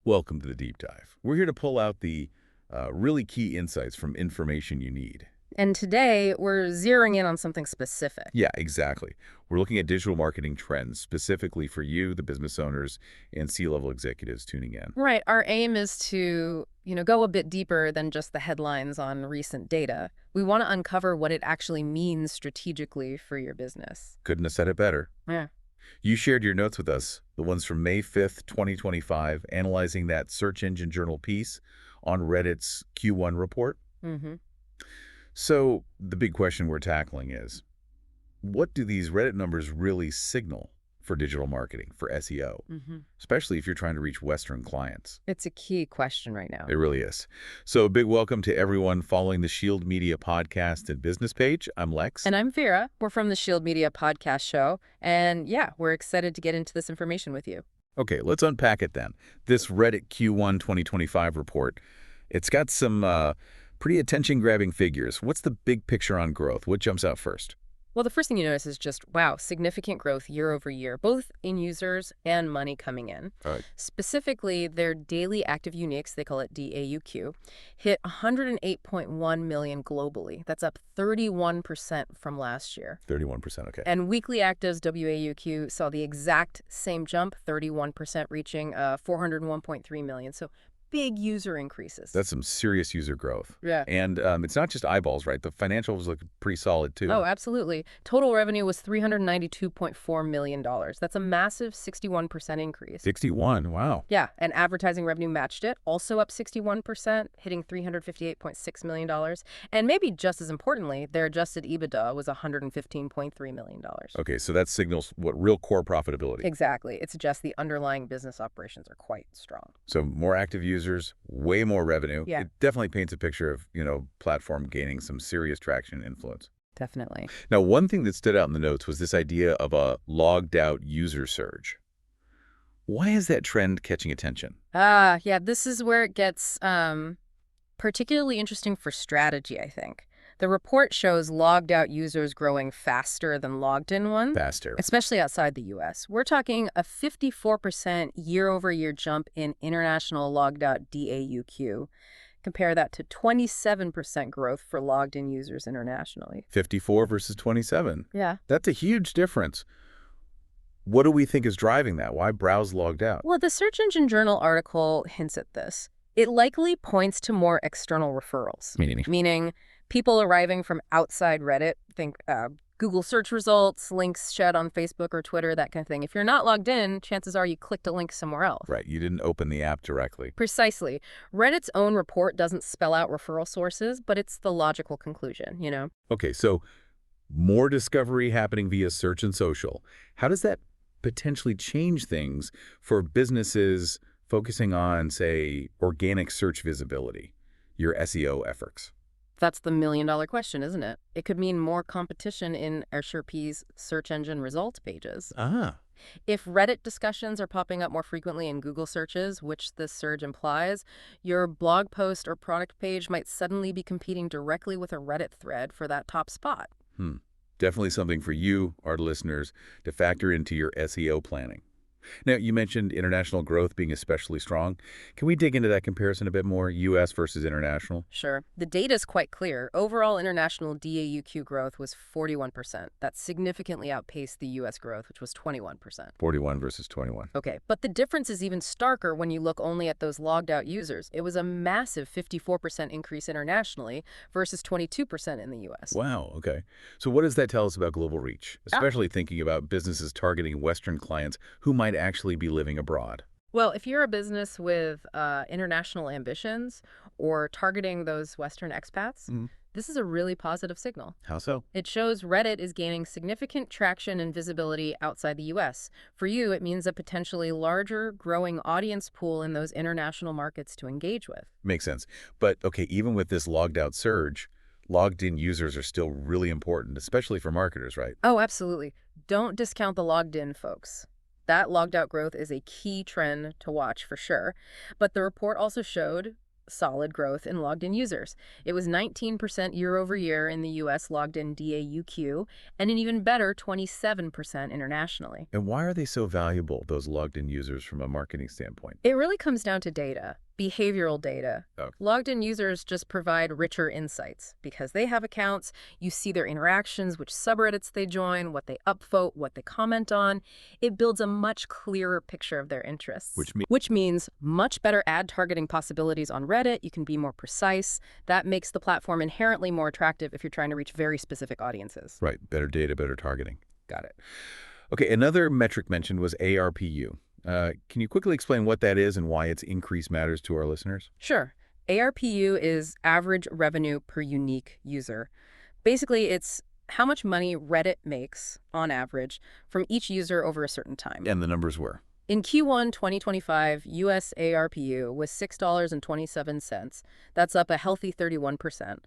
Welcome to the deep dive. We're here to pull out the really key insights from information you need. And today, we're zeroing in on something specific. Yeah, exactly. We're looking at digital marketing trends specifically for you, the business owners, and C-level executives tuning in. Right. Our aim is to, go a bit deeper than just the headlines on recent data. We want to uncover what it actually means strategically for your business. Couldn't have said it better. Yeah. You shared your notes with us, the ones from May 5th, 2025, analyzing that search engine journal piece on Reddit's Q1 report. Mm-hmm. So the big question we're tackling is, what do these Reddit numbers really signal for digital marketing, for SEO, Mm-hmm. especially if you're trying to reach Western clients? It's a key question right now. It really is. So a big welcome to everyone following the Shield Media podcast and business page. I'm Lex. And I'm Vera. We're from the Shield Media podcast show. And yeah, we're excited to get into this information with you. Okay, let's unpack it then. This Reddit Q1 2025 report, it's got some pretty attention-grabbing figures. What's the big picture on growth? What jumps out first? Well, the first thing you notice is just, wow, significant growth year over year, both in users and money coming in. All right. Specifically, their daily active uniques, they call it DAUQ, hit 108.1 million globally. That's up 31% from last year. 31%, okay. And weekly actives, WAUQ, saw the exact same jump, 31%, reaching 401.3 million. So big user increases. That's some serious user growth. Yeah. And it's not just eyeballs, right? The financials look pretty solid, too. Oh, absolutely. Total revenue was $392.4 million. That's a massive 61% increase. 61, wow. Yeah, and advertising revenue matched it, also up 61%, hitting $358.6 million. And maybe just as importantly, their adjusted EBITDA was $115.3 million. Okay, so that signals what real core profitability. Exactly. It suggests the underlying business operations are quite strong. So more active users, way more revenue. Yeah. It definitely paints a picture of, platform gaining some serious traction and influence. Definitely. Now, one thing that stood out in the notes was this idea of a logged out user surge. Why is that trend catching attention? Yeah, this is where it gets particularly interesting for strategy, I think. The report shows logged out users growing faster than logged in ones. Faster. Especially outside the U.S. We're talking a 54% year-over-year jump in international logged out DAUQ. Compare that to 27% growth for logged in users internationally. 54 versus 27. Yeah. That's a huge difference. What do we think is driving that? Why browse logged out? Well, the Search Engine Journal article hints at this. It likely points to more external referrals. Meaning people arriving from outside Reddit, think Google search results, links shed on Facebook or Twitter, that kind of thing. If you're not logged in, chances are you clicked a link somewhere else. Right, you didn't open the app directly. Precisely. Reddit's own report doesn't spell out referral sources, but it's the logical conclusion, Okay, so more discovery happening via search and social. How does that potentially change things for businesses focusing on, say, organic search visibility, your SEO efforts? That's the million-dollar question, isn't it? It could mean more competition in SERP's search engine results pages. If Reddit discussions are popping up more frequently in Google searches, which this surge implies, your blog post or product page might suddenly be competing directly with a Reddit thread for that top spot. Definitely something for you, our listeners, to factor into your SEO planning. Now, you mentioned international growth being especially strong. Can we dig into that comparison a bit more, U.S. versus international? Sure. The data is quite clear. Overall international DAUQ growth was 41%. That significantly outpaced the U.S. growth, which was 21%. 41 versus 21. Okay, but the difference is even starker when you look only at those logged out users. It was a massive 54% increase internationally versus 22% in the U.S. Wow, okay. So what does that tell us about global reach, especially thinking about businesses targeting Western clients who might actually be living abroad? Well, if you're a business with international ambitions or targeting those Western expats, this is a really positive signal. How so? It shows Reddit is gaining significant traction and visibility outside the U.S. For you, it means a potentially larger, growing audience pool in those international markets to engage with. Makes sense. But, okay, even with this logged out surge, logged in users are still really important, especially for marketers, right? Oh, absolutely. Don't discount the logged in folks. That logged out growth is a key trend to watch for sure. But the report also showed solid growth in logged-in users. It was 19% year-over-year in the U.S. logged-in DAUQ, and an even better 27% internationally. And why are they so valuable, those logged-in users, from a marketing standpoint? It really comes down to data, behavioral data. Oh. Logged-in users just provide richer insights. Because they have accounts, you see their interactions, which subreddits they join, what they upvote, what they comment on. It builds a much clearer picture of their interests. Which means much better ad targeting possibilities on Reddit. You can be more precise. That makes the platform inherently more attractive if you're trying to reach very specific audiences. Right. Better data, better targeting. Got it. Okay, another metric mentioned was ARPU. Can you quickly explain what that is and why its increase matters to our listeners? Sure. ARPU is average revenue per unique user. Basically, it's how much money Reddit makes, on average, from each user over a certain time. And the numbers were? In Q1 2025, US ARPU was $6.27. That's up a healthy 31%.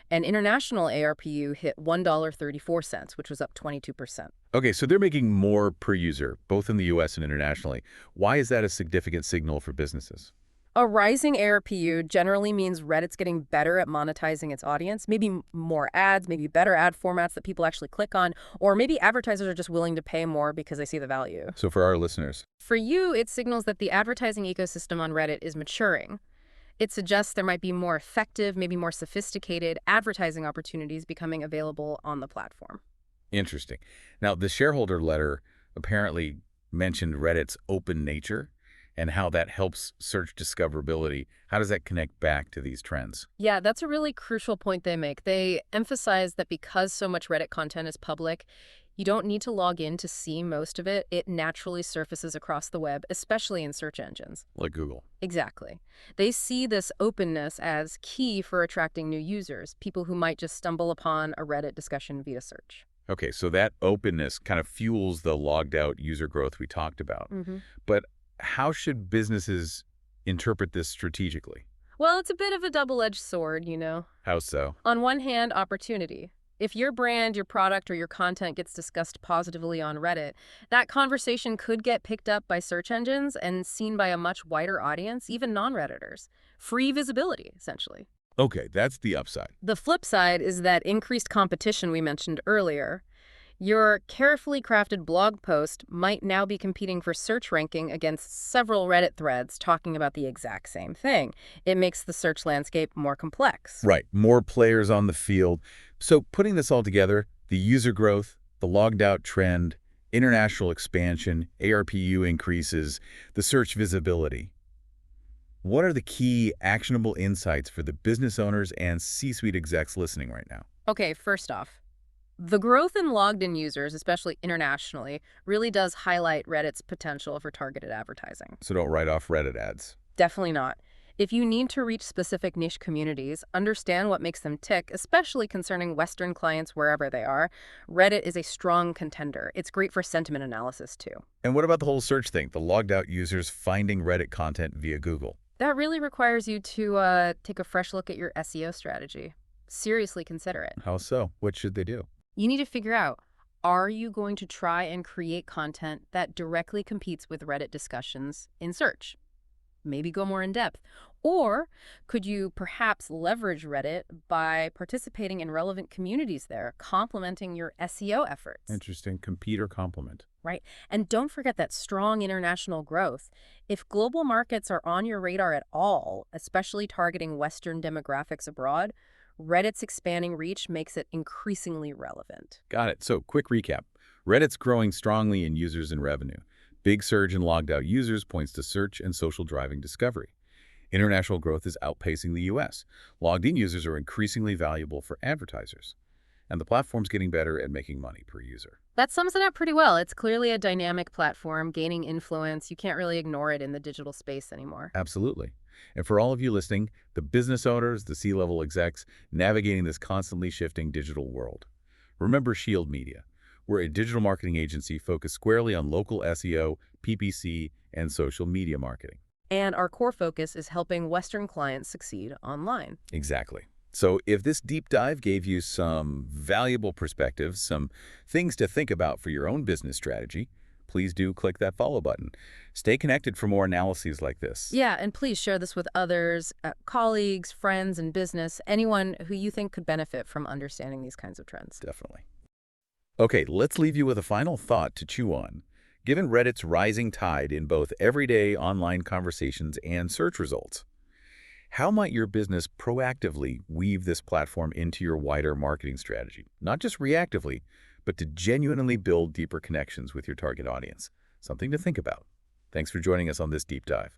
And international ARPU hit $1.34, which was up 22%. Okay, so they're making more per user, both in the US and internationally. Why is that a significant signal for businesses? A rising ARPU generally means Reddit's getting better at monetizing its audience, maybe more ads, maybe better ad formats that people actually click on, or maybe advertisers are just willing to pay more because they see the value. So for our listeners, For you, it signals that the advertising ecosystem on Reddit is maturing. It suggests there might be more effective, maybe more sophisticated advertising opportunities becoming available on the platform. interesting. Now, the shareholder letter apparently mentioned Reddit's open nature and how that helps search discoverability. How does that connect back to these trends? Yeah, that's a really crucial point they make. They emphasize that because so much Reddit content is public, you don't need to log in to see most of it. It naturally surfaces across the web, especially in search engines. Like Google. Exactly. They see this openness as key for attracting new users, people who might just stumble upon a Reddit discussion via search. Okay, so that openness kind of fuels the logged out user growth we talked about. Mm-hmm. But how should businesses interpret this strategically? Well, it's a bit of a double-edged sword, you know. How so? On one hand, opportunity. If your brand, your product, or your content gets discussed positively on Reddit, that conversation could get picked up by search engines and seen by a much wider audience, even non-Redditors. Free visibility, essentially. Okay, that's the upside. The flip side is that increased competition we mentioned earlier. Your carefully crafted blog post might now be competing for search ranking against several Reddit threads talking about the exact same thing. It makes the search landscape more complex. Right, more players on the field. So putting this all together, the user growth, the logged out trend, international expansion, ARPU increases, the search visibility. What are the key actionable insights for the business owners and C-suite execs listening right now? Okay, first off, the growth in logged-in users, especially internationally, really does highlight Reddit's potential for targeted advertising. So don't write off Reddit ads. Definitely not. If you need to reach specific niche communities, understand what makes them tick, especially concerning Western clients wherever they are, Reddit is a strong contender. It's great for sentiment analysis, too. And what about the whole search thing, the logged out users finding Reddit content via Google? That really requires you to take a fresh look at your SEO strategy. Seriously consider it. How so? What should they do? You need to figure out, are you going to try and create content that directly competes with Reddit discussions in search? Maybe go more in depth. Or could you perhaps leverage Reddit by participating in relevant communities there, complementing your SEO efforts? Interesting. Compete or complement. Right. And don't forget that strong international growth. If global markets are on your radar at all, especially targeting Western demographics abroad, Reddit's expanding reach makes it increasingly relevant. Got it. So quick recap. Reddit's growing strongly in users and revenue. Big surge in logged out users points to search and social driving discovery. International growth is outpacing the US. Logged in users are increasingly valuable for advertisers. And the platform's getting better at making money per user. That sums it up pretty well. It's clearly a dynamic platform, gaining influence. You can't really ignore it in the digital space anymore. Absolutely. And for all of you listening, the business owners, the C-level execs, navigating this constantly shifting digital world. Remember Shield Media. We're a digital marketing agency focused squarely on local SEO, PPC, and social media marketing. And our core focus is helping Western clients succeed online. Exactly. So if this deep dive gave you some valuable perspectives, some things to think about for your own business strategy, please please do click that follow button. Stay connected for more analyses like this. Yeah, and please share this with others, colleagues, friends in business, anyone who you think could benefit from understanding these kinds of trends. Definitely. Okay, let's leave you with a final thought to chew on. Given Reddit's rising tide in both everyday online conversations and search results, how might your business proactively weave this platform into your wider marketing strategy? Not just reactively, but to genuinely build deeper connections with your target audience. Something to think about. Thanks for joining us on this deep dive.